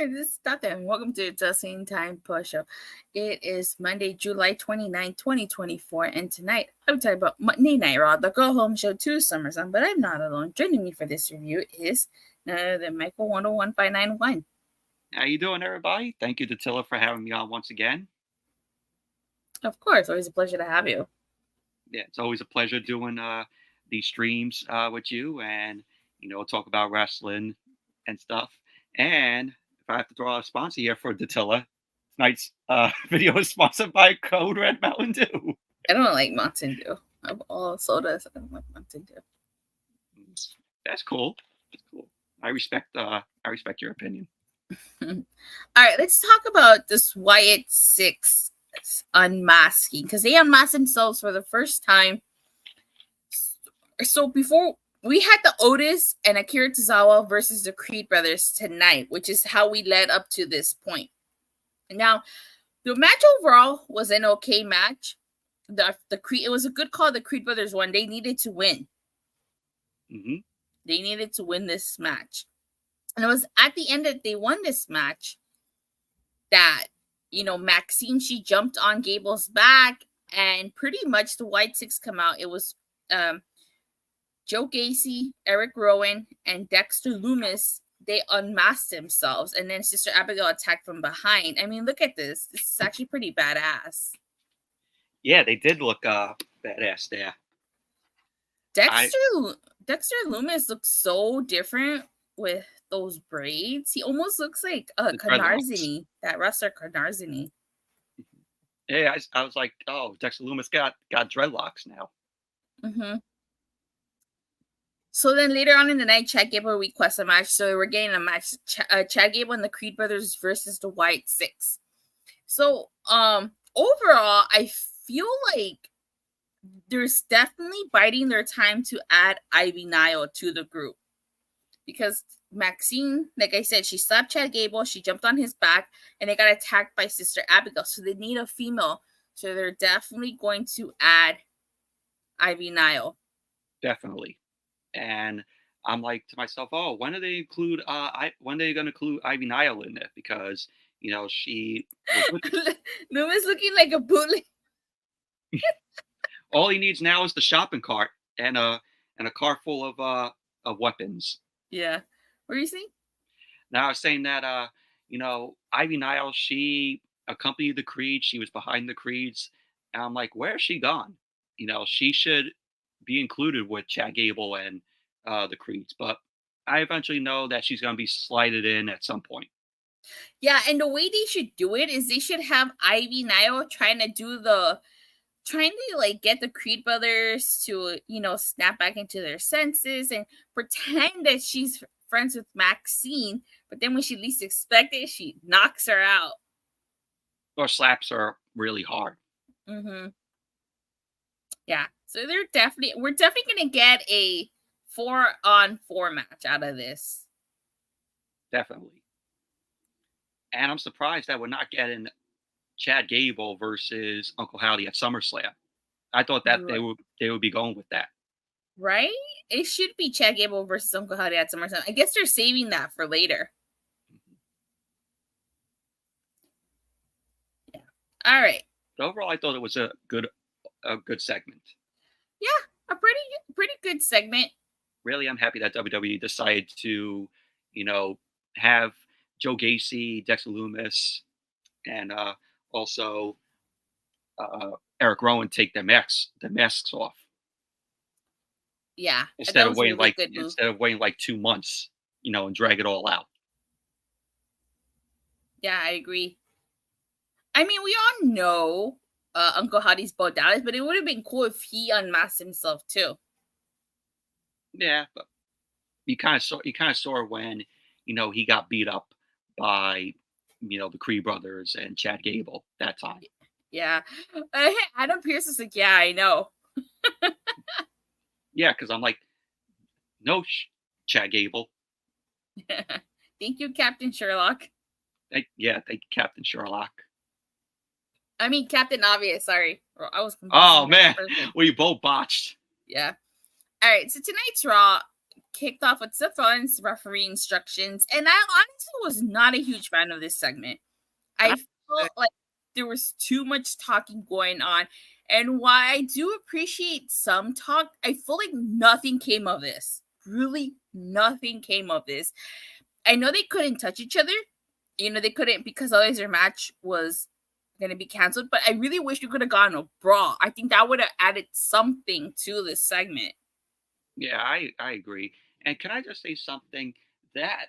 This is Dr. and welcome to the Just In Time Push Show. It is Monday, July 29, 2024, and tonight I'm talking about Monday Night Raw, the go-home show to SummerSlam, but I'm not alone. Joining me for this review is none other than Michael 101591. How you doing, everybody? Thank you, Datila, for having me on once again. Of course, always a pleasure to have you. Yeah, it's always a pleasure doing these streams with you and, talk about wrestling and stuff. And if I have to throw out a sponsor here for Datila, tonight's video is sponsored by Code Red Mountain Dew. I don't like Mountain Dew. Of all sodas, I don't like Mountain Dew. That's cool. That's cool. I respect your opinion. All right, let's talk about this Wyatt 6 unmasking, because they unmasked themselves for the first time. So before, we had the Otis and Akira Tozawa versus the Creed brothers tonight, which is how we led up to this point. Now, the match overall was an okay match. The Creed, it was a good call. The Creed brothers won. They needed to win. Mm-hmm. They needed to win this match. And it was at the end that they won this match that, Maxine, she jumped on Gable's back, and pretty much the White Six come out. It was Joe Gacy, Eric Rowan, and Dexter Lumis. They unmasked themselves, and then Sister Abigail attacked from behind. I mean, look at this. This is actually pretty badass. Yeah, they did look badass there. Dexter Lumis looks so different with those braids. He almost looks like Kanarzini, that wrestler Kanarzini. Yeah, I was like, oh, Dexter Lumis got dreadlocks now. Mm-hmm. So then later on in the night, Chad Gable requests a match. So we're getting a match, Chad Gable and the Creed brothers versus the White Six. So overall, I feel like there's definitely biding their time to add Ivy Nile to the group. Because Maxine, like I said, she slapped Chad Gable, she jumped on his back, and they got attacked by Sister Abigail. So they need a female. So they're definitely going to add Ivy Nile. Definitely. And I'm like to myself, oh, when are they include when are they gonna include Ivy Nile in it? Because she Lumis looking like a bootleg. All he needs now is the shopping cart and a car full of weapons. Yeah. What are you saying? Now I was saying that Ivy Nile, she accompanied the Creed, she was behind the Creeds, and I'm like, where is she gone? She should be included with Chad Gable and the Creeds, but I eventually know that she's going to be slided in at some point. Yeah, and the way they should do it is they should have Ivy Nile trying to get the Creed brothers to, snap back into their senses and pretend that she's friends with Maxine, but then when she least expects it, she knocks her out. Or slaps her really hard. Mm-hmm. Yeah, so we're definitely going to get a 4-on-4 match out of this. Definitely. And I'm surprised that we're not getting Chad Gable versus Uncle Howdy at SummerSlam. I thought that they would be going with that. Right? It should be Chad Gable versus Uncle Howdy at SummerSlam. I guess they're saving that for later. Yeah. All right. But overall, I thought it was a good segment. Yeah, a pretty good segment. Really, I'm happy that WWE decided to, have Joe Gacy, Dexter Lumis, and also Eric Rowan take their masks off. Yeah, instead of waiting like 2 months, and drag it all out. Yeah, I agree. I mean, we all know Uncle Howdy's Bo Dallas, but it would have been cool if he unmasked himself too. Yeah, but you kind of saw when he got beat up by the Creed brothers and Chad Gable that time. Yeah. Adam Pearce is like, yeah, I know. Yeah, because I'm like, no, Chad Gable. Thank you, Captain Sherlock. Thank you, Captain Sherlock. I mean, Captain Obvious, sorry. I was confused. Oh, man. We both botched. Yeah. All right, so tonight's Raw kicked off with Seth Rollins referee instructions, and I honestly was not a huge fan of this segment. I felt like there was too much talking going on, and while I do appreciate some talk, I feel like nothing came of this. Really, nothing came of this. I know they couldn't touch each other. You know, they couldn't because otherwise their match was going to be canceled, but I really wish we could have gotten a brawl. I think that would have added something to this segment. Yeah, I agree. And can I just say something? That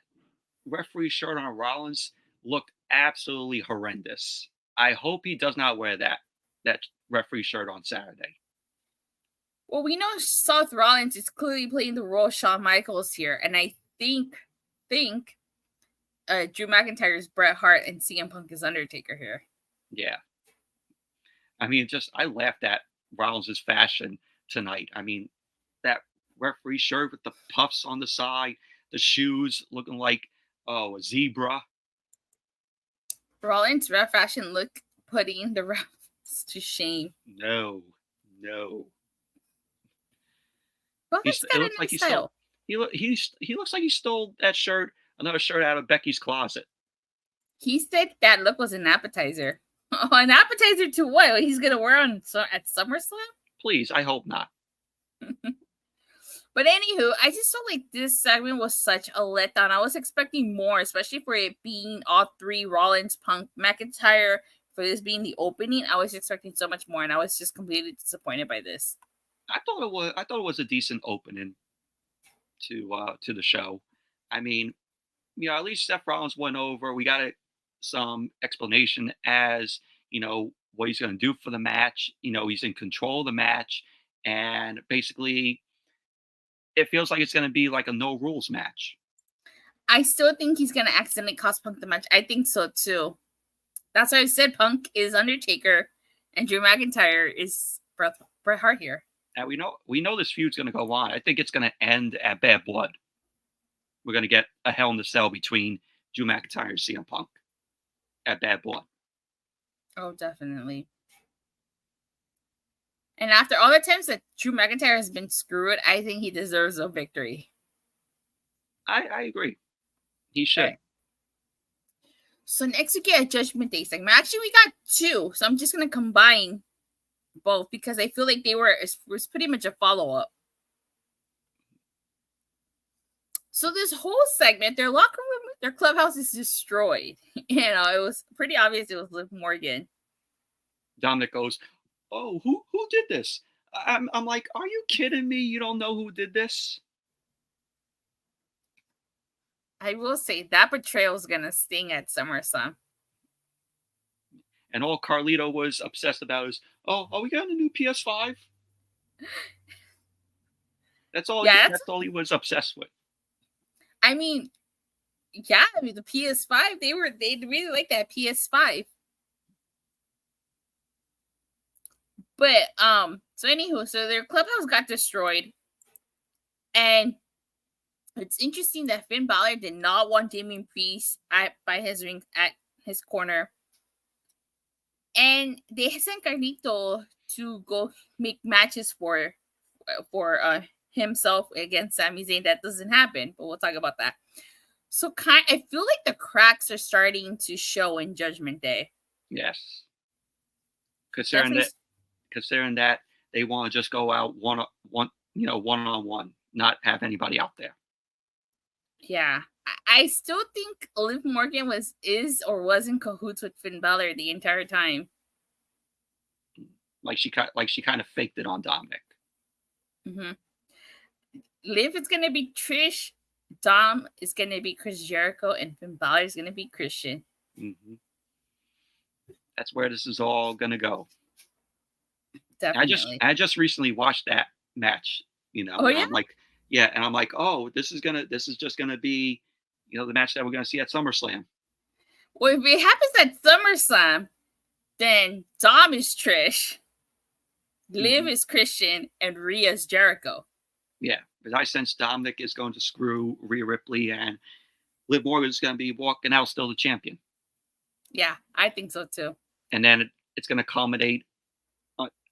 referee shirt on Rollins looked absolutely horrendous. I hope he does not wear that referee shirt on Saturday. Well, we know Seth Rollins is clearly playing the role of Shawn Michaels here, and I think Drew McIntyre is Bret Hart and CM Punk is Undertaker here. Yeah. I mean, I laughed at Rollins' fashion tonight. I mean, that referee shirt with the puffs on the side, the shoes looking like a zebra. Rollins' ref fashion look putting the refs to shame. No. Well, he's got a nice style. He looks like he stole another shirt out of Becky's closet. He said that look was an appetizer. Oh, an appetizer to what? He's gonna wear at SummerSlam? Please, I hope not. But anywho, I just felt like this segment was such a letdown. I was expecting more, especially for it being all three Rollins, Punk, McIntyre. For this being the opening, I was expecting so much more, and I was just completely disappointed by this. I thought it was a decent opening to the show. I mean, you know, at least Seth Rollins went over. We got some explanation as, you know, what he's going to do for the match. You know, he's in control of the match, and basically it feels like it's going to be like a no rules match. I still think he's going to accidentally cost Punk the match. I think so too. That's why I said Punk is Undertaker and Drew McIntyre is Bret Hart here. And we know this feud's going to go on. I think it's going to end at Bad Blood. We're going to get a Hell in the Cell between Drew McIntyre and CM Punk at Bad Blood. Oh, definitely. And after all the times that Drew McIntyre has been screwed, I think he deserves a victory. I agree. He should. Right. So next we get a Judgment Day segment. Actually, we got two. So I'm just going to combine both because I feel like it was pretty much a follow-up. So this whole segment, their locker room, their clubhouse is destroyed. You know, it was pretty obvious it was Liv Morgan. Dominik goes, "Oh, who did this?" I'm like, "Are you kidding me? You don't know who did this?" I will say that betrayal is gonna sting at SummerSlam. And all Carlito was obsessed about is, "Oh, are we getting a new PS5?" That's all. Yeah, that's all he was obsessed with. I mean, yeah, I mean the PS5. They really like that PS5. But so anywho, so their clubhouse got destroyed, and it's interesting that Finn Balor did not want Damian Priest by his ring at his corner, and they sent Carlito to go make matches for himself against Sami Zayn. That doesn't happen, but we'll talk about that. So I feel like the cracks are starting to show in Judgment Day. Yes, considering that they want to just go out one on one, not have anybody out there. Yeah, I still think Liv Morgan was in cahoots with Finn Balor the entire time. Like she kind of faked it on Dominik. Mm-hmm. Liv is gonna be Trish, Dom is gonna be Chris Jericho, and Finn Balor is gonna be Christian. Mm-hmm. That's where this is all gonna go. Definitely. I just recently watched that match. You know, oh, yeah? I'm like, yeah, and I'm like, oh, this is just gonna be, you know, the match that we're gonna see at SummerSlam. Well, if it happens at SummerSlam, Then Dom is Trish, Liv is Christian, and Rhea's Jericho. Yeah, but I sense Dominik is going to screw Rhea Ripley, and Liv Morgan is going to be walking out still the champion. Yeah, I think so too. And then it's going to culminate.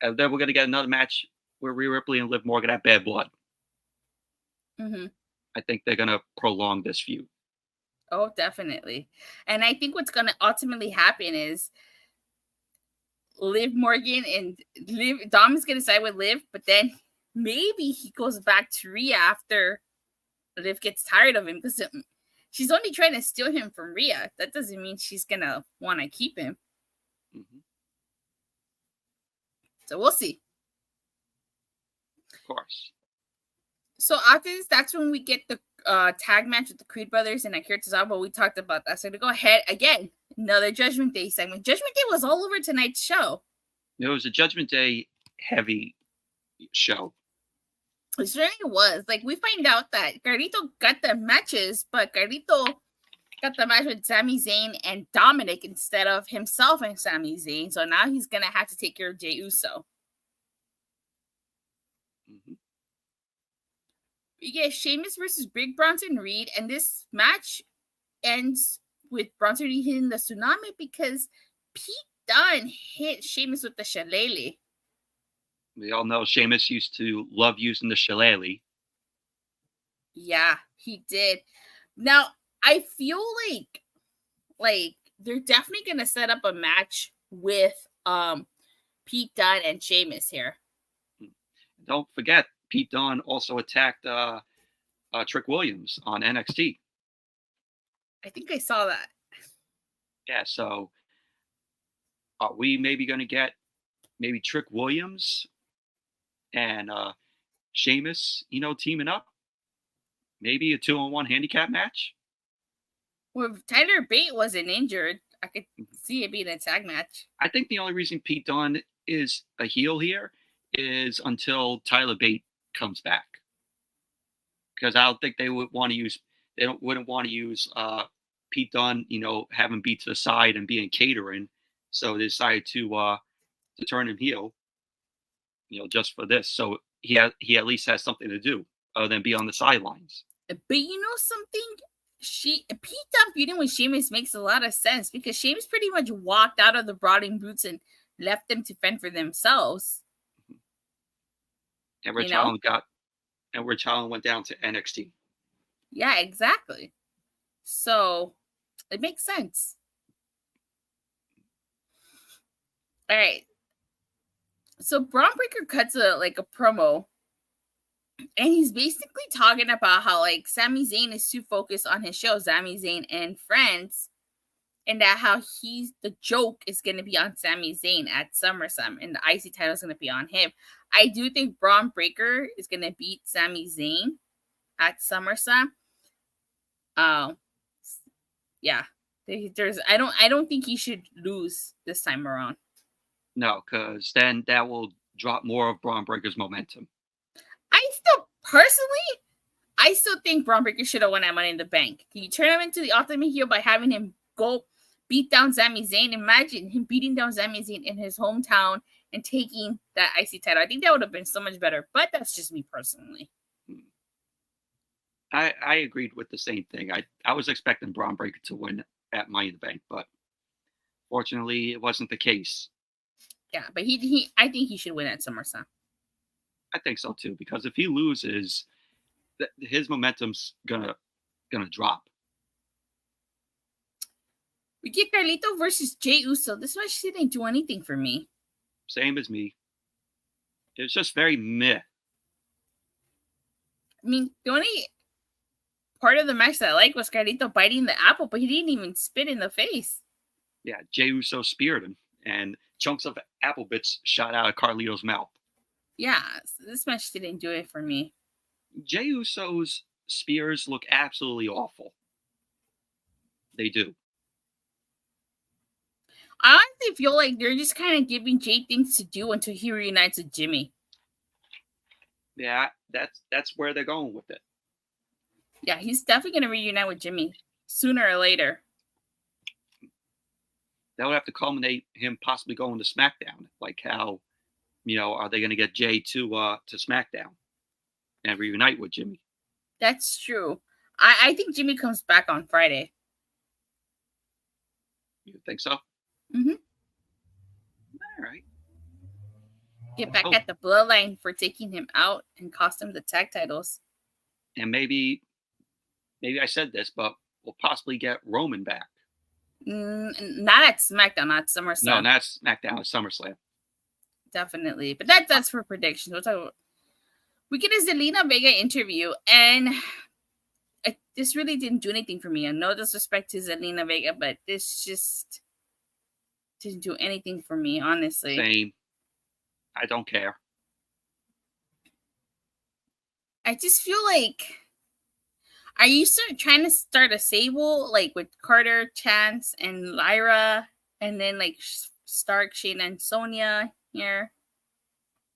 Then we're going to get another match where Rhea Ripley and Liv Morgan have bad blood. I think they're going to prolong this feud. Oh, definitely. And I think what's going to ultimately happen is Liv Morgan and Dom is going to side with Liv, but then maybe he goes back to Rhea after Liv gets tired of him, because she's only trying to steal him from Rhea. That doesn't mean she's going to want to keep him. So we'll see. Of course. So after this, that's when we get the tag match with the Creed brothers and Akira Tozawa. We talked about that. So to go ahead again, another Judgment Day segment. Judgment Day was all over tonight's show. It was a Judgment Day heavy show. It certainly was. Like, we find out that Carlito got the matches, but Carlito got the match with Sami Zayn and Dominik instead of himself and Sami Zayn. So now he's gonna have to take care of Jey Uso. We get Sheamus versus Big Bronson Reed, and this match ends with Bronson Reed hitting the tsunami because Pete Dunne hit Sheamus with the shillelagh. We all know Sheamus used to love using the shillelagh. Yeah, he did. Now, I feel like they're definitely going to set up a match with Pete Dunne and Sheamus here. Don't forget, Pete Dunne also attacked Trick Williams on NXT. I think I saw that. Yeah, so are we maybe going to get maybe Trick Williams and Sheamus, teaming up? Maybe a 2-on-1 handicap match? Well, if Tyler Bate wasn't injured, I could see it being a tag match. I think the only reason Pete Dunne is a heel here is until Tyler Bate comes back. Because I don't think they would want to use, wouldn't want to use Pete Dunne, have him beat to the side and be in catering. So they decided to turn him heel, just for this. So he at least has something to do other than be on the sidelines. But you know something? Pete Dunne feuding with Sheamus makes a lot of sense because Sheamus pretty much walked out of the Brawling Brutes and left them to fend for themselves. And Rich Holland went down to NXT. Yeah, exactly. So it makes sense. All right. So Braun Breaker cuts a promo, and he's basically talking about how Sami Zayn is too focused on his show, Sami Zayn and Friends, and that how the joke is going to be on Sami Zayn at SummerSlam, and the IC title is going to be on him. I do think Braun Breaker is going to beat Sami Zayn at SummerSlam. Yeah, I don't think he should lose this time around. No, because then that will drop more of Braun Breaker's momentum. I still think Braun Breaker should have won that Money in the Bank. Can you turn him into the ultimate heel by having him go beat down Sami Zayn? Imagine him beating down Sami Zayn in his hometown and taking that IC title. I think that would have been so much better, but that's just me personally. I agreed with the same thing. I was expecting Braun Breaker to win at Money in the Bank, but fortunately it wasn't the case. Yeah, but I think he should win at SummerSlam. I think so too, because if he loses, his momentum's gonna drop. We get Carlito versus Jey Uso. This match didn't do anything for me. Same as me. It was just very meh. I mean, the only part of the match that I liked was Carlito biting the apple, but he didn't even spit in the face. Yeah, Jey Uso speared him, and chunks of apple bits shot out of Carlito's mouth. Yeah, so this match didn't do it for me. Jey Uso's spears look absolutely awful. They do. I honestly feel like they're just kind of giving Jey things to do until he reunites with Jimmy. Yeah, that's where they're going with it. Yeah, he's definitely going to reunite with Jimmy sooner or later. that would have to culminate him possibly going to SmackDown. Like how, are they going to get Jey to SmackDown and reunite with Jimmy? That's true. I think Jimmy comes back on Friday. You think so? Mm-hmm. All right. Get back at the Bloodline for taking him out and cost him the tag titles. And maybe I said this, but we'll possibly get Roman back. Not at SmackDown, not SummerSlam. No, not SmackDown, at SummerSlam. Definitely. But that's for predictions. We'll talk about. We get a Zelina Vega interview, and this really didn't do anything for me. And no disrespect to Zelina Vega, but this just didn't do anything for me, honestly. Same. I don't care. I just feel like, are you trying to start a stable like with Carter, Chance, and Lyra, and then like Stark, Shane, and Sonya here?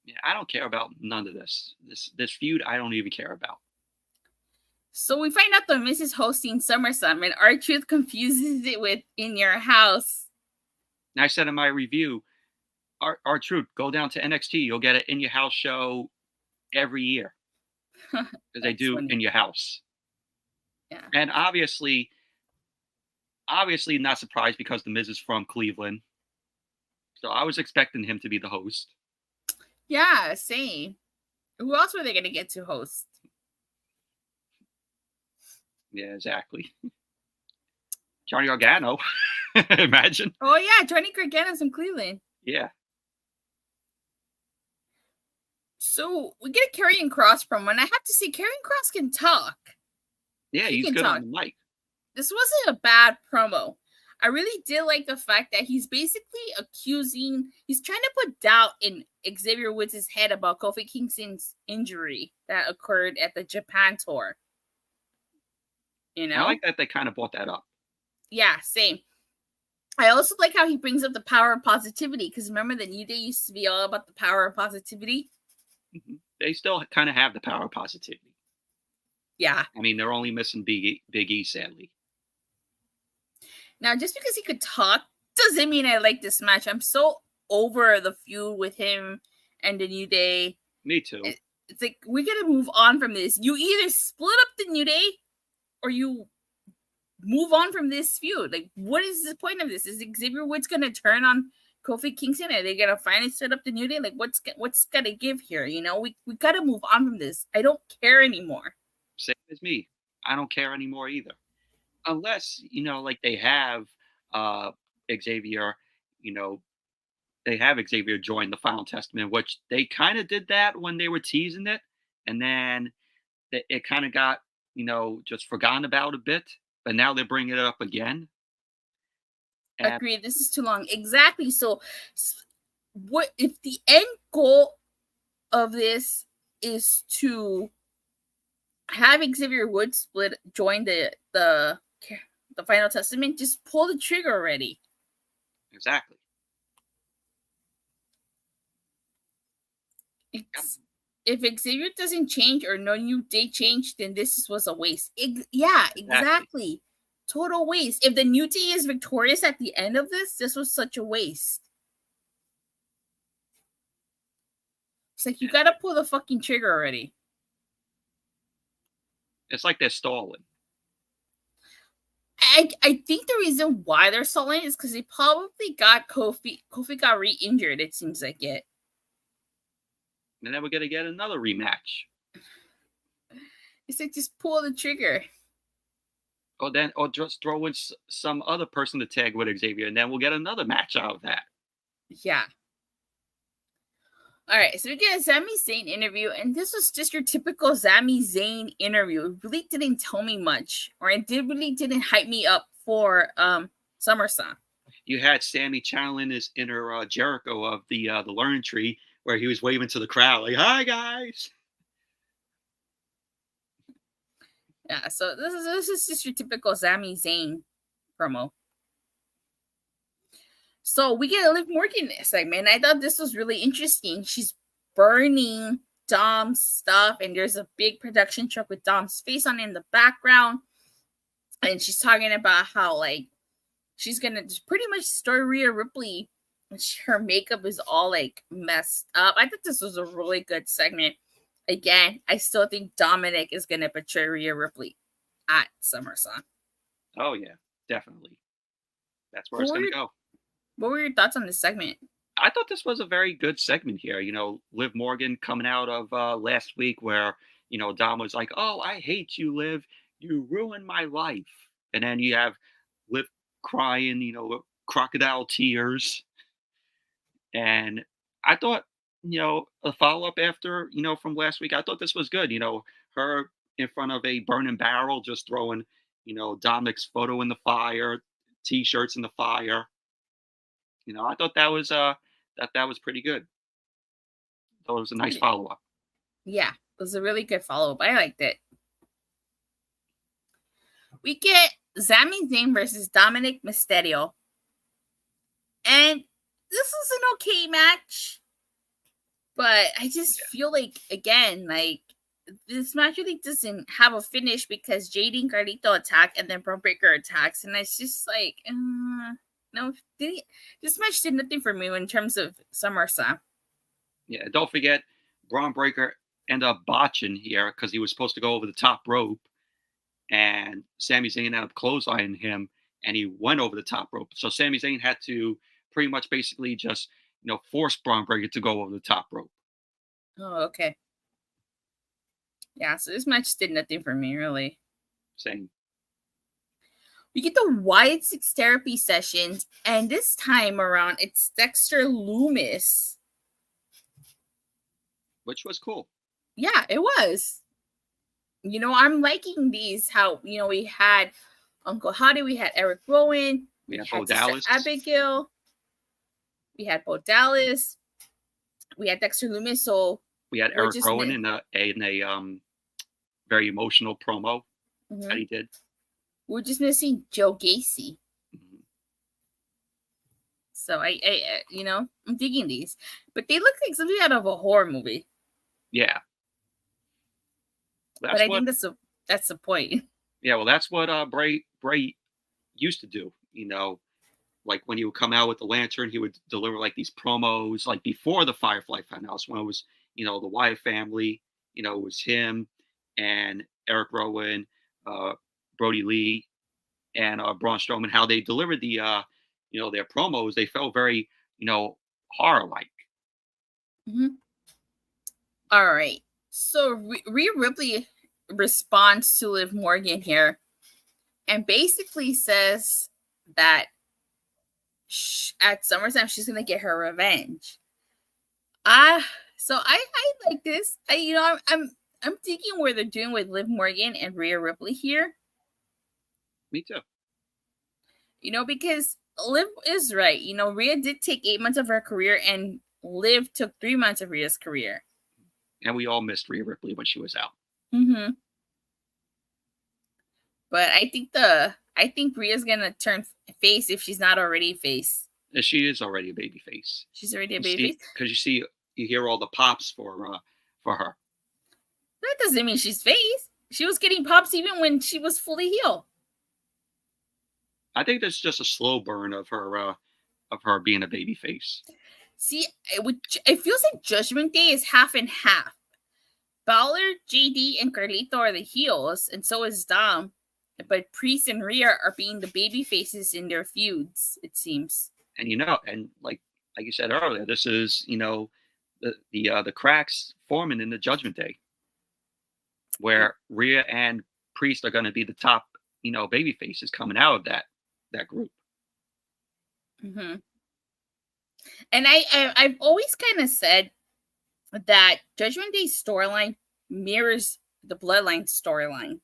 Yeah, I don't care about none of this. This feud, I don't even care about. So we find out that Miz is hosting SummerSlam, and R-Truth confuses it with "In Your House." And I said in my review, R-Truth, go down to NXT. You'll get an In Your House show every year. Because they do funny. In Your House. Yeah. And obviously not surprised because the Miz is from Cleveland. So I was expecting him to be the host. Yeah, same. Who else were they going to get to host? Yeah, exactly. Johnny Gargano. Imagine. Oh, yeah. Johnny Gargano's from Cleveland. Yeah. So we get a Karrion Kross promo, and I have to say, Karrion Kross can talk. Yeah, he's good on the mic. This wasn't a bad promo. I really did like the fact that he's basically he's trying to put doubt in Xavier Woods' head about Kofi Kingston's injury that occurred at the Japan tour. I like that they kind of brought that up. Yeah, same. I also like how he brings up the power of positivity, because remember the New Day used to be all about the power of positivity? Mm-hmm. They still kind of have the power of positivity. Yeah. I mean, they're only missing Big E, sadly. Now, just because he could talk doesn't mean I like this match. I'm so over the feud with him and the New Day. Me too. It's like, we got to move on from this. You either split up the New Day or you move on from this feud. Like, what is the point of this? Is Xavier Woods going to turn on Kofi Kingston? Are they going to finally set up the New Day? Like, what's got to give here? We got to move on from this. I don't care anymore. Same as me. I don't care anymore either. Unless, like they have Xavier, they have Xavier join the Final Testament, which they kind of did that when they were teasing it. And then it kind of got, just forgotten about a bit. But now they're bringing it up again. Agreed. This is too long. Exactly. So what if the end goal of this is to have Xavier Woods join the Final Testament? Just pull the trigger already. Exactly. If Xavier doesn't change or no New Day change, then this was a waste. Exactly. Total waste. If the New Day is victorious at the end of this was such a waste. It's like, you gotta pull the fucking trigger already. It's like they're stalling. I think the reason why they're stalling is because they probably got Kofi. Kofi got re-injured, it seems like it. And then we're going to get another rematch. It's like, just pull the trigger. Or just throw in some other person to tag with Xavier, and then we'll get another match out of that. Yeah. All right, so we get a Sami Zayn interview, and this was just your typical Sami Zayn interview. It really didn't tell me much, or it really didn't hype me up for SummerSlam. You had Sami channeling his inner Jericho of the Learning Tree, where he was waving to the crowd like, "Hi guys." Yeah, so this is just your typical Sami Zayn promo. So we get a Liv Morgan segment. I thought this was really interesting. She's burning Dom's stuff, and there's a big production truck with Dom's face on it in the background. And she's talking about how, like, she's gonna just pretty much story Rhea Ripley. Her makeup is all like messed up. I think this was a really good segment. Again, I still think Dominik is gonna betray Rhea Ripley at SummerSlam. Oh yeah, definitely. That's where it's gonna go. What were your thoughts on this segment? I thought this was a very good segment here. Liv Morgan coming out of last week where, Dom was like, "Oh, I hate you, Liv. You ruined my life." And then you have Liv crying, crocodile tears. And I thought, a follow up after, from last week, I thought this was good. Her in front of a burning barrel, just throwing, Dominik's photo in the fire, t-shirts in the fire. I thought that was that was pretty good. Thought it was a nice follow up. Yeah, it was a really good follow up. I liked it. We get Sami Zayn versus Dominik Mysterio. And this was an okay match. But I just feel like, again, like, this match really doesn't have a finish because JD and Carlito attack and then Bron Breakker attacks. And it's just like, no, this match did nothing for me in terms of SummerSlam. Yeah, don't forget, Bron Breakker ended up botching here because he was supposed to go over the top rope. And Sami Zayn ended up clotheslining him, and he went over the top rope. So Sami Zayn had to pretty much basically just, force Bron Breakker to go over the top rope. Oh, okay. Yeah, so this match did nothing for me, really. Same. We get the Wyatt 6 therapy sessions, and this time around, it's Dexter Lumis. Which was cool. Yeah, it was. I'm liking these. How, we had Uncle Howdy, we had Eric Rowan, we had Bo Dallas, Abigail, we had Bo Dallas, we had Dexter Lumis. So we had Eric Rowan in a very emotional promo that he did. We're just missing Joe Gacy. Mm-hmm. So I'm digging these, but they look like something out of a horror movie. Yeah. But I think that's the point. Yeah, well, that's what Bray used to do. Like when he would come out with the lantern, he would deliver like these promos, like before the Firefly Funhouse, when it was, the Wyatt family. It was him and Eric Rowan, Brody Lee, and Braun Strowman. How they delivered the, their promos, they felt very, horror-like. Mm-hmm. All right. So Rhea Ripley responds to Liv Morgan here and basically says that at SummerSlam she's gonna get her revenge. So I like this. I'm thinking where they're doing with Liv Morgan and Rhea Ripley here. Me too. Because Liv is right. Rhea did take 8 months of her career, and Liv took 3 months of Rhea's career. And we all missed Rhea Ripley when she was out. Mm-hmm. But I think Rhea's gonna turn face if she's not already face. She is already a baby face. She's already a baby face? Because you hear all the pops for her. That doesn't mean she's face. She was getting pops even when she was fully healed. I think that's just a slow burn of her being a baby face. See, it feels like Judgment Day is half and half. Balor, JD, and Carlito are the heels, and so is Dom. But Priest and Rhea are being the baby faces in their feuds, it seems. And and like you said earlier, this is the cracks forming in the Judgment Day, where Rhea and Priest are going to be the top baby faces coming out of that group. Mm-hmm. And I've always kind of said that Judgment Day's storyline mirrors the Bloodline storyline.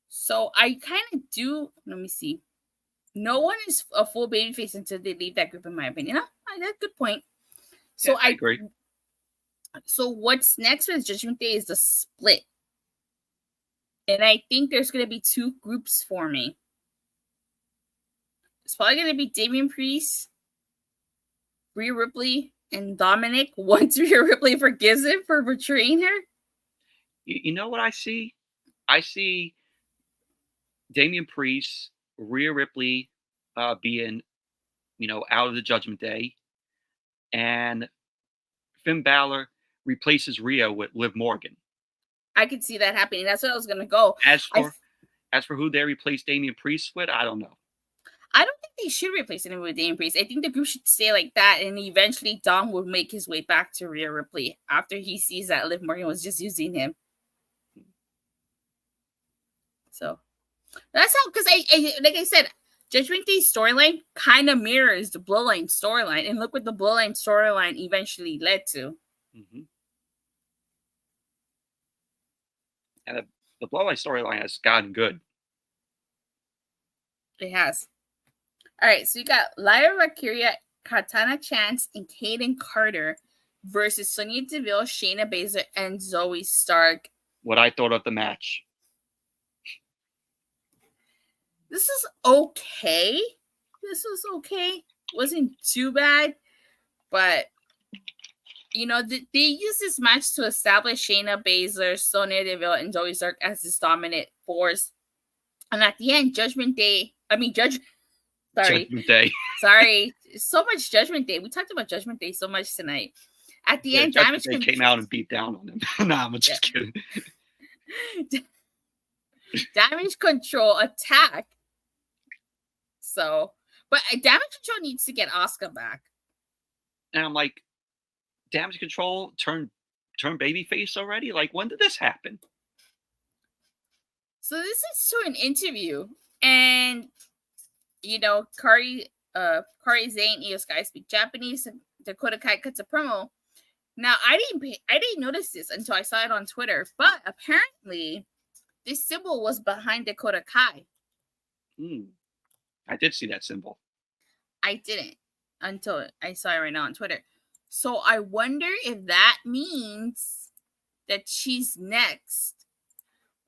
So I kind of do. Let me see. No one is a full babyface until they leave that group, in my opinion. That's a good point. So yeah, I agree. So what's next with Judgment Day is the split. And I think there's going to be 2 groups forming. It's probably going to be Damian Priest, Rhea Ripley, and Dominik once Rhea Ripley forgives him for betraying her. You know what I see? I see Damian Priest Rhea Ripley being, out of the Judgment Day, and Finn Balor replaces Rhea with Liv Morgan. I could see that happening. That's what I was gonna go. As for who they replace Damian Priest with, I don't know. I don't think they should replace him with Damian Priest. I think the group should stay like that, and eventually Dom would make his way back to Rhea Ripley after he sees that Liv Morgan was just using him. So that's how, because I like I said, Judgment Day storyline kind of mirrors the Bloodline storyline, and look what the Bloodline storyline eventually led to. Mm-hmm. And the Bloodline storyline has gotten good. It has. All right, so you got Lyra, AKira, Katana Chance, and Kaden Carter versus Sonya Deville, Shayna Baszler, and Zoe Stark. What I thought of the match. This is okay. This was okay. Wasn't too bad, but they use this match to establish Shayna Baszler, Sonya Deville, and Zoe Stark as this dominant force. And at the end, Judgment Day. Sorry. So much Judgment Day. We talked about Judgment Day so much tonight. At the end, Damage Control came out and beat down on him. Nah, I'm just kidding. Damage Control attack. So, but Damage Control needs to get Asuka back. And I'm like, Damage Control turned babyface already? Like, when did this happen? So this is to an interview, and Kairi, Zayn, Io Sky speak Japanese, and Dakota Kai cuts a promo. Now I didn't notice this until I saw it on Twitter, but apparently this symbol was behind Dakota Kai. I did see that symbol. I didn't until I saw it right now on Twitter. So I wonder if that means that she's next.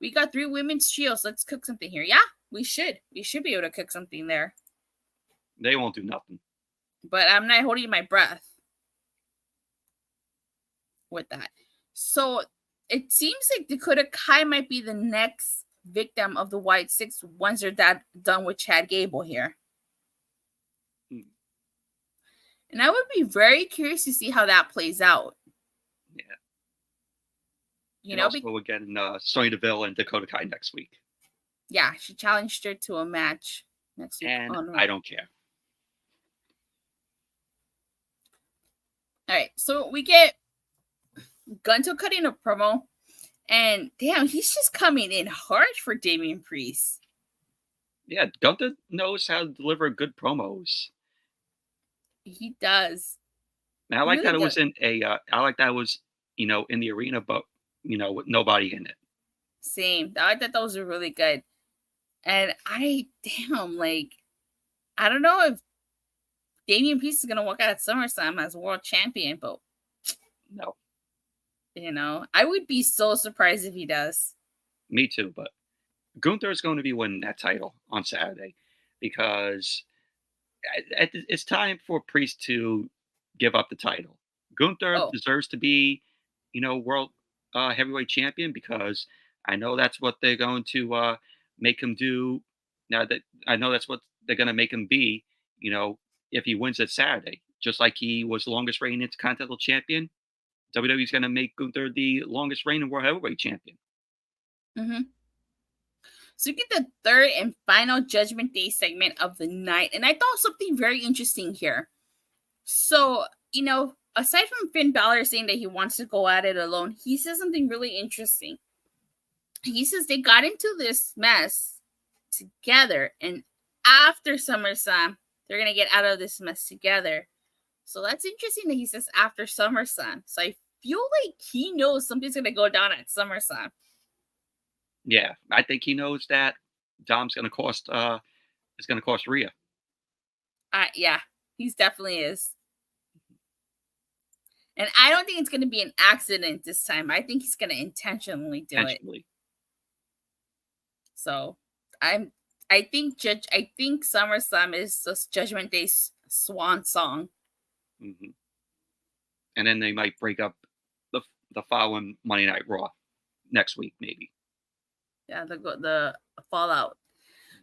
We got 3 women's trios. Let's cook something here. Yeah, we should. We should be able to cook something there. They won't do nothing. But I'm not holding my breath with that. So it seems like Dakota Kai might be the next victim of the White Six once they're done with Chad Gable here. And I would be very curious to see how that plays out. Yeah. Also we're getting Sonya Deville and Dakota Kai next week. Yeah, she challenged her to a match next week. And I don't care. All right, so we get Gunther cutting a promo, and damn, he's just coming in hard for Damian Priest. Yeah, Gunther knows how to deliver good promos. He does. And I like that it was in in the arena, but with nobody in it. Same. I thought those were really good. And I don't know if Damian Priest is gonna walk out at SummerSlam as world champion, but no. I would be so surprised if he does. Me too, but Gunther is going to be winning that title on Saturday because it's time for Priest to give up the title. Gunther deserves to be, world heavyweight champion because I know that's what they're going to make him do. Now that I know that's what they're going to make him be, if he wins it Saturday, just like he was the longest reigning Intercontinental Champion. WWE's going to make Gunther the longest reigning World Heavyweight Champion. Mm-hmm. So you get the third and final Judgment Day segment of the night. And I thought something very interesting here. So, aside from Finn Balor saying that he wants to go at it alone, he says something really interesting. He says they got into this mess together. And after SummerSlam, they're going to get out of this mess together. So that's interesting that he says after SummerSlam. So I feel like he knows something's going to go down at SummerSlam. Yeah, I think he knows that Dom's going to cost. It's going to cost Rhea. Yeah, he definitely is. And I don't think it's going to be an accident this time. I think he's going to intentionally do it. So I think SummerSlam is just Judgment Day's swan song. Mm-hmm. And then they might break up the following Monday Night Raw next week, maybe. Yeah, the fallout.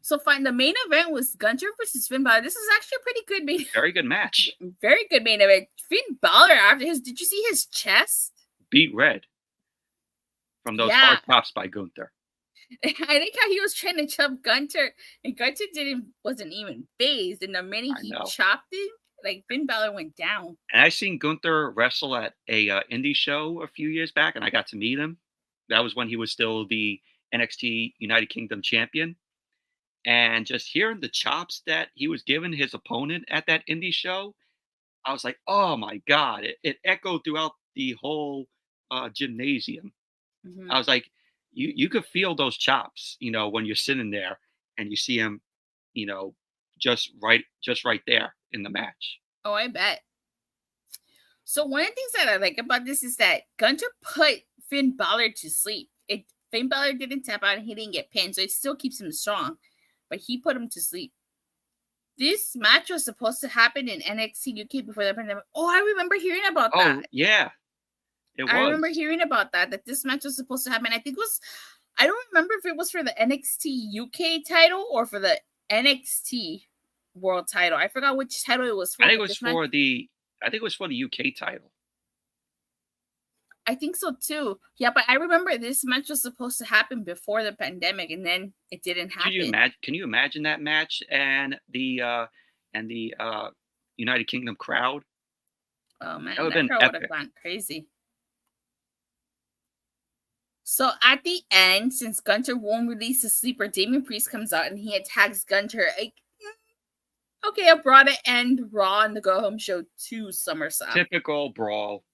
So fine, the main event was Gunther versus Finn Balor. This is actually a pretty good main. Very good match. Very good main event. Finn Balor after his. Did you see his chest? Beat red from those hard chops by Gunther. I think how he was trying to chop Gunther, and Gunther wasn't even phased. And the minute he chopped him, like Finn Balor went down. And I seen Gunther wrestle at a indie show a few years back, and I got to meet him. That was when he was still the NXT United Kingdom champion. And just hearing the chops that he was giving his opponent at that indie show, I was like, oh my God, it echoed throughout the whole gymnasium. Mm-hmm. I was like, you could feel those chops, when you're sitting there and you see him, just right there in the match. Oh, I bet. So one of the things that I like about this is that Gunther put Finn Balor to sleep. Finn Balor didn't tap out and he didn't get pinned, so it still keeps him strong. But he put him to sleep. This match was supposed to happen in NXT UK before the pandemic. Oh, I remember hearing about that. Oh, yeah. I remember hearing about that this match was supposed to happen. I think I don't remember if it was for the NXT UK title or for the NXT World title. I forgot which title it was for. I think it was for the UK title. I think so too. Yeah, but I remember this match was supposed to happen before the pandemic, and then it didn't happen. Can you imagine that match and the United Kingdom crowd? Oh man, that crowd would have gone crazy. So at the end, since Gunther won't release the sleeper, Damian Priest comes out and he attacks Gunther. Okay, I brought it end Raw and the Go Home Show to SummerSlam. Typical brawl.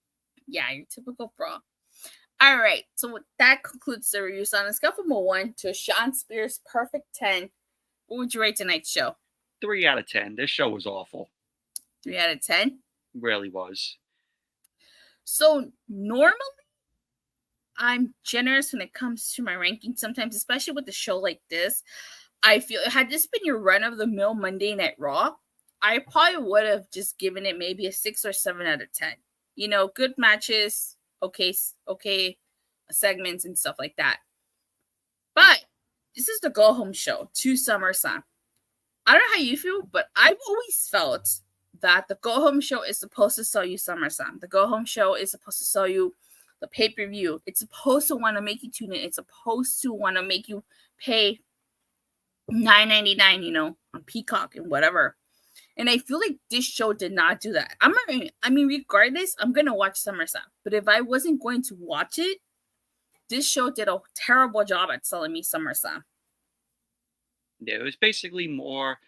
Yeah, your typical brawl. All right, so that concludes the review. So on a scale from a 1 to a Sean Spears perfect 10, what would you rate tonight's show? 3 out of 10. This show was awful. 3 out of 10? It really was. So normally, I'm generous when it comes to my ranking sometimes, especially with a show like this. I feel, had this been your run-of-the-mill Monday Night Raw, I probably would have just given it maybe a 6 or 7 out of 10. Good matches, okay segments and stuff like that. But this is the go-home show to SummerSlam. I don't know how you feel, but I've always felt that the go-home show is supposed to sell you SummerSlam. The go-home show is supposed to sell you the pay-per-view. It's supposed to want to make you tune in. It's supposed to want to make you pay $9.99, on Peacock and whatever. And I feel like this show did not do that. Regardless, I'm going to watch SummerSlam. But if I wasn't going to watch it, this show did a terrible job at selling me SummerSlam. Yeah, it was basically more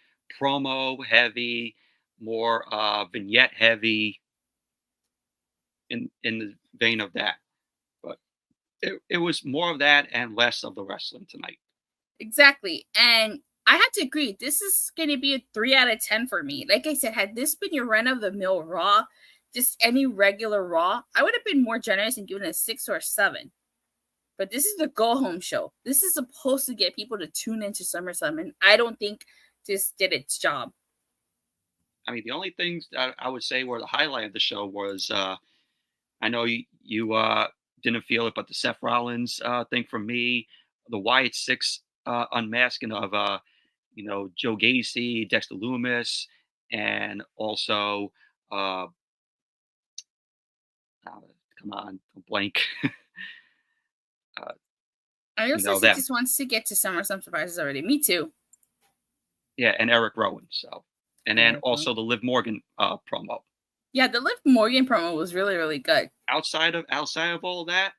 promo heavy, more vignette heavy in the vein of that. But it was more of that and less of the wrestling tonight. Exactly. And I have to agree, this is going to be a 3 out of 10 for me. Like I said, had this been your run-of-the-mill Raw, just any regular Raw, I would have been more generous and given it a 6 or a 7. But this is the go-home show. This is supposed to get people to tune into SummerSlam, and I don't think this did its job. The only things that I would say were the highlight of the show was, I know you didn't feel it, but the Seth Rollins thing from me, the Wyatt 6 unmasking of Joe Gacy, Dexter Lumis, and also come on, blank. I also think just wants to get to SummerSlam surprises already. Me too. Yeah, and Eric Rowan. So, and then also the Liv Morgan promo. Yeah, the Liv Morgan promo was really, really good. Outside of all that,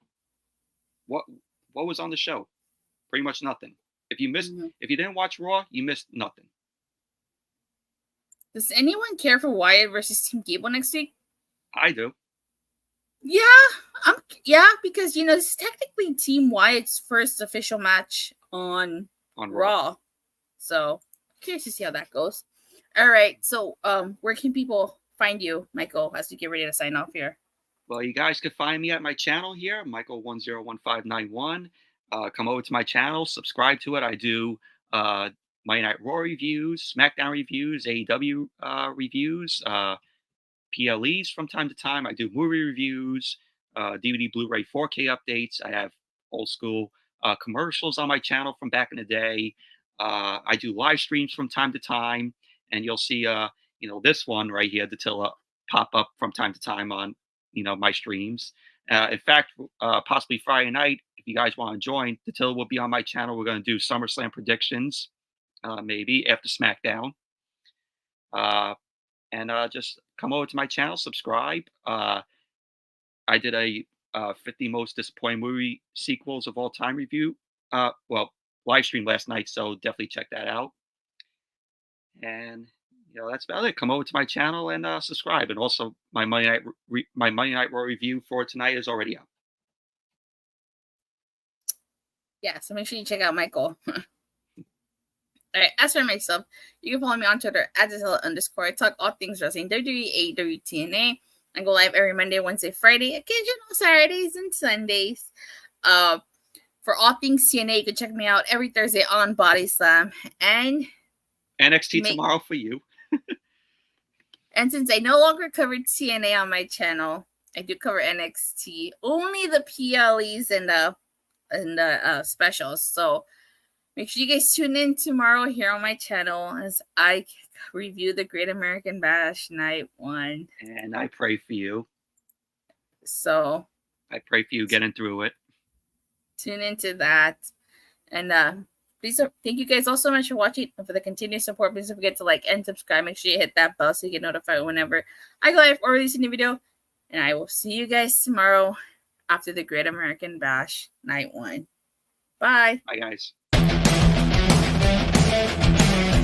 what was on the show? Pretty much nothing. If you didn't watch Raw, you missed nothing. Does anyone care for Wyatt versus Team Gable next week? I do. Yeah, because this is technically Team Wyatt's first official match on Raw. So I'm curious to see how that goes. All right, so where can people find you, Michael, as we get ready to sign off here? Well, you guys can find me at my channel here, Michael101591. Come over to my channel, subscribe to it. I do Monday Night Raw reviews, SmackDown reviews, AEW reviews, PLEs from time to time. I do movie reviews, DVD, Blu-ray, 4K updates. I have old school commercials on my channel from back in the day. I do live streams from time to time, and you'll see, this one right here, Datila, pop up from time to time on, my streams. In fact, possibly Friday night, if you guys want to join, Datila will be on my channel. We're going to do SummerSlam predictions, maybe after SmackDown. And just come over to my channel, subscribe. I did a 50 most disappointing movie sequels of all time review. Live stream last night, so definitely check that out. And that's about it. Come over to my channel and subscribe. And also, my Monday Night Raw review for tonight is already out. Yeah, so make sure you check out Michael. All right, as for myself, you can follow me on Twitter at @Datila_. I talk all things wrestling, WWE, AEW, TNA. I go live every Monday, Wednesday, Friday, occasional Saturdays and Sundays. For all things TNA, you can check me out every Thursday on Body Slam. And NXT tomorrow for you. And since I no longer cover TNA on my channel, I do cover NXT, only the PLEs and the specials. So make sure you guys tune in tomorrow here on my channel as I review the Great American Bash Night 1. And I pray for you. So I pray for you getting through it. Tune into that. And please, thank you guys all so much for watching and for the continued support. Please don't forget to like and subscribe. Make sure you hit that bell so you get notified whenever I go live or release a new video. And I will see you guys tomorrow after the Great American Bash Night 1. Bye. Bye, guys.